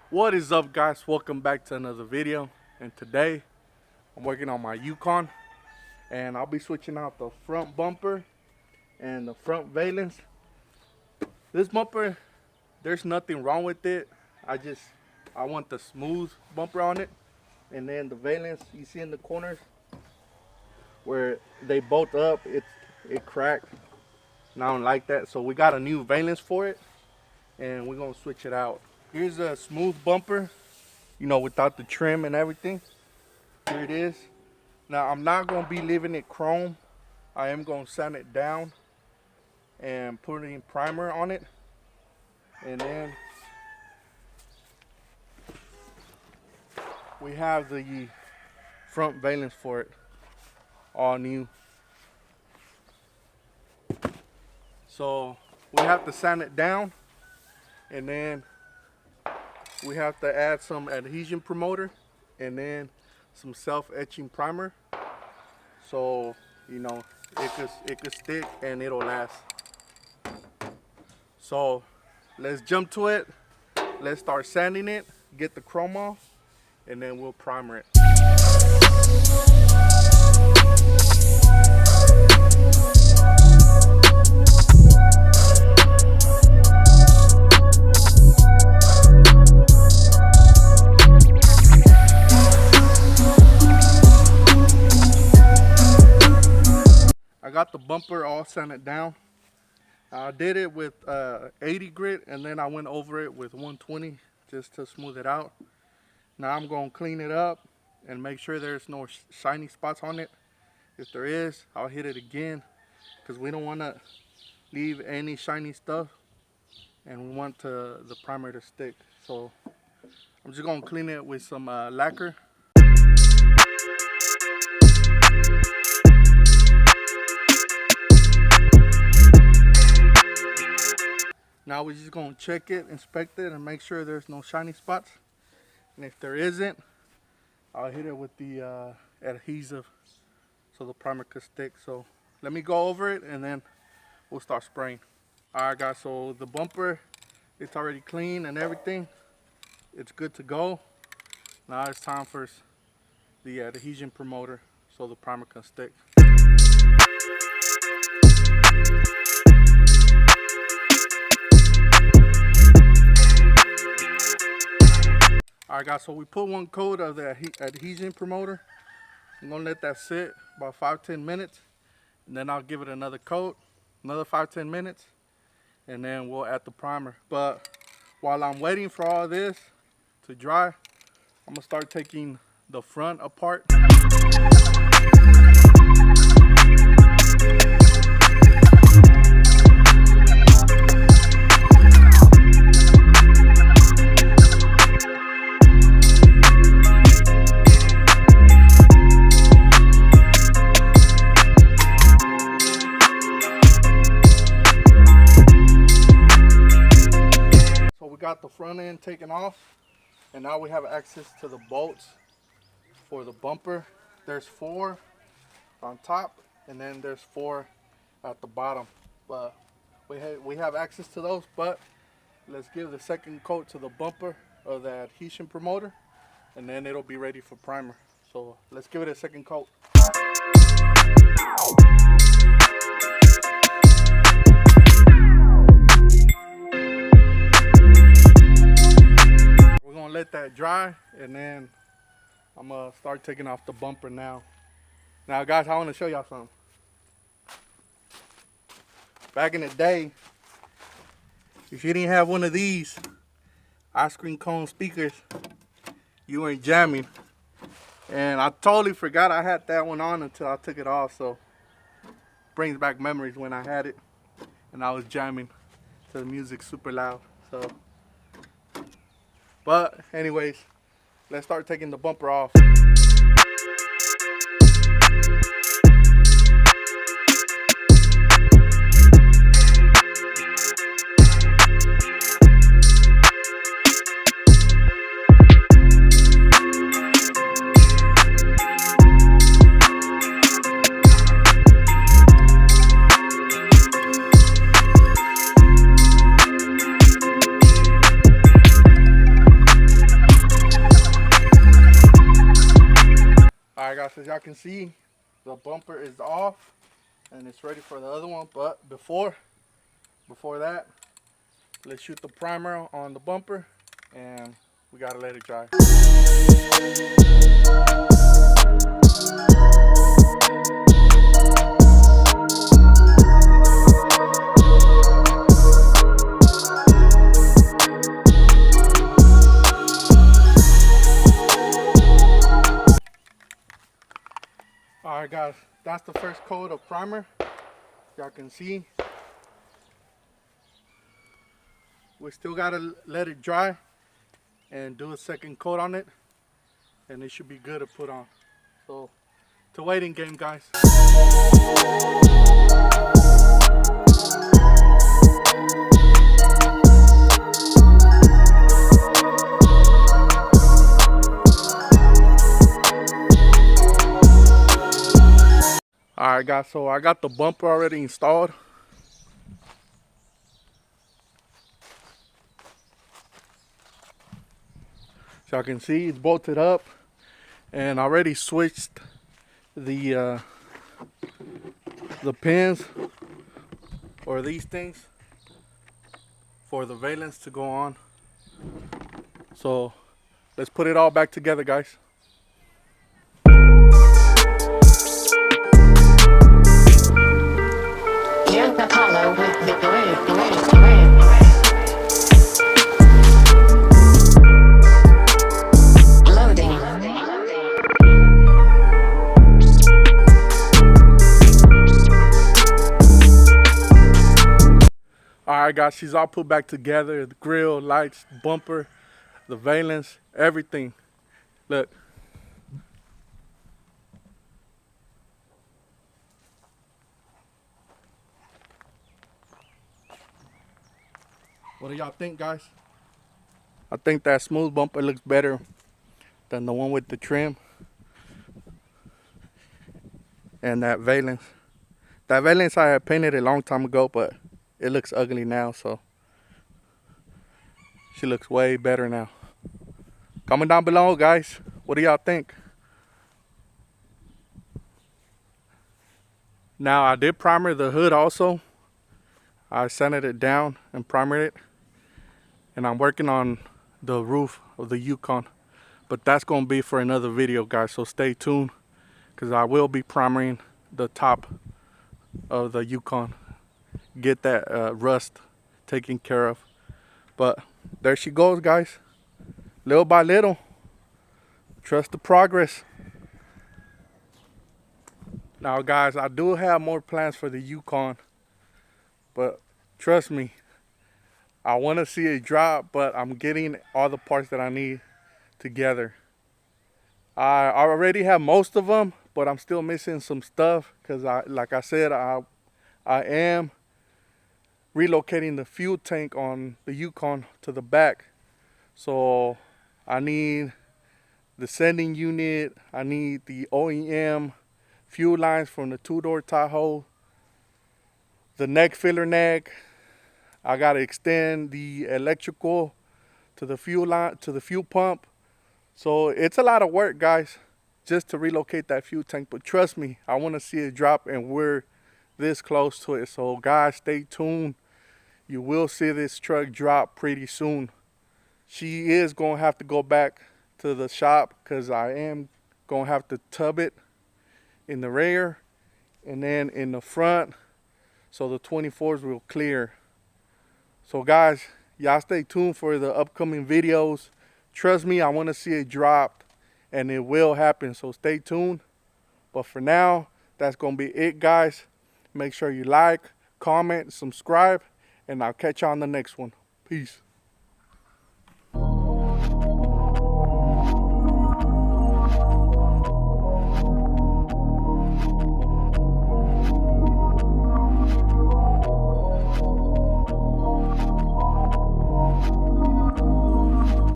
What is up, guys? Welcome back to another video. And today I'm working on my Yukon, and I'll be switching out the front bumper and the front valance. This bumper, there's nothing wrong with it. I want the smooth bumper on it. And then the valance, you see in the corners where they bolt up, it cracked, and I don't like that. So we got a new valance for it, and we're gonna switch it out. Here's a smooth bumper, without the trim and everything. Here it is. Now I'm not gonna be leaving it chrome. I am gonna sand it down and putting primer on it, and then we have the front valance for it, all new. So we have to sand it down, and then we have to add some Adhesion Promoter and then some self-etching primer, so it could stick and it'll last. So let's jump to it. Let's start sanding it, get the chrome off, and then we'll primer it. I got the bumper all sanded down. I did it with 80 grit, and then I went over it with 120 just to smooth it out. Now I'm going to clean it up and make sure there's no shiny spots on it. If there is, I'll hit it again, because we don't want to leave any shiny stuff, and we want the primer to stick. So I'm just going to clean it with some lacquer. Now we're just going to check it, inspect it, and make sure there's no shiny spots. And if there isn't, I'll hit it with the adhesive so the primer could stick. So let me go over it, and then we'll start spraying. Alright guys, so the bumper, it's already clean and everything. It's good to go. Now it's time for the Adhesion Promoter so the primer can stick. Alright guys, so we put one coat of the Adhesion Promoter. I'm going to let that sit about 5-10 minutes, and then I'll give it another coat, another 5-10 minutes, and then we'll add the primer. But while I'm waiting for all this to dry, I'm going to start taking the front apart. Got the front end taken off, and now we have access to the bolts for the bumper. There's 4 on top, and then there's 4 at the bottom, but we have access to those. But let's give the second coat to the bumper of the Adhesion Promoter, and then it'll be ready for primer. So let's give it a second coat. Let that dry, and then I'm gonna start taking off the bumper now. Now guys, I want to show y'all something. Back in the day, if you didn't have one of these ice cream cone speakers, you weren't jamming. And I totally forgot I had that one on until I took it off. So brings back memories when I had it and I was jamming to the music super loud. So but anyways, let's start taking the bumper off. guys, as y'all can see, the bumper is off and it's ready for the other one. But before that, let's shoot the primer on the bumper and we gotta let it dry. Alright guys, that's the first coat of primer. Y'all can see we still gotta let it dry and do a second coat on it, and it should be good to put on. So it's a waiting game, guys. Alright guys, so I got the bumper already installed. So y'all can see it's bolted up, and I already switched the pins, or these things, for the valance to go on. So let's put it all back together, guys. Apollo with the grid. Loading. Alright guys, she's all put back together. The grill, lights, bumper, the valance, everything. Look. What do y'all think, guys? I think that smooth bumper looks better than the one with the trim. And that valance. That valance I had painted a long time ago, but it looks ugly now, so she looks way better now. Comment down below, guys. What do y'all think? Now, I did primer the hood also. I sanded it down and primered it. And I'm working on the roof of the Yukon. But that's going to be for another video, guys. So stay tuned, because I will be primering the top of the Yukon. Get that rust taken care of. But there she goes, guys. Little by little. Trust the progress. Now, guys, I do have more plans for the Yukon. But trust me, I want to see it drop, but I'm getting all the parts that I need together. I already have most of them, but I'm still missing some stuff because, like I said, I am relocating the fuel tank on the Yukon to the back. So I need the sending unit, I need the OEM fuel lines from the two-door Tahoe, the neck filler neck. I gotta extend the electrical to the fuel line, to the fuel pump. So it's a lot of work, guys, just to relocate that fuel tank. But trust me, I want to see it drop, and we're this close to it. So guys, stay tuned. You will see this truck drop pretty soon. She is gonna have to go back to the shop because I am gonna have to tub it in the rear and then in the front, so the 24s will clear. So guys, y'all stay tuned for the upcoming videos. Trust me, I want to see it dropped, and it will happen. So stay tuned. But for now, that's going to be it, guys. Make sure you like, comment, subscribe, and I'll catch you on the next one. Peace.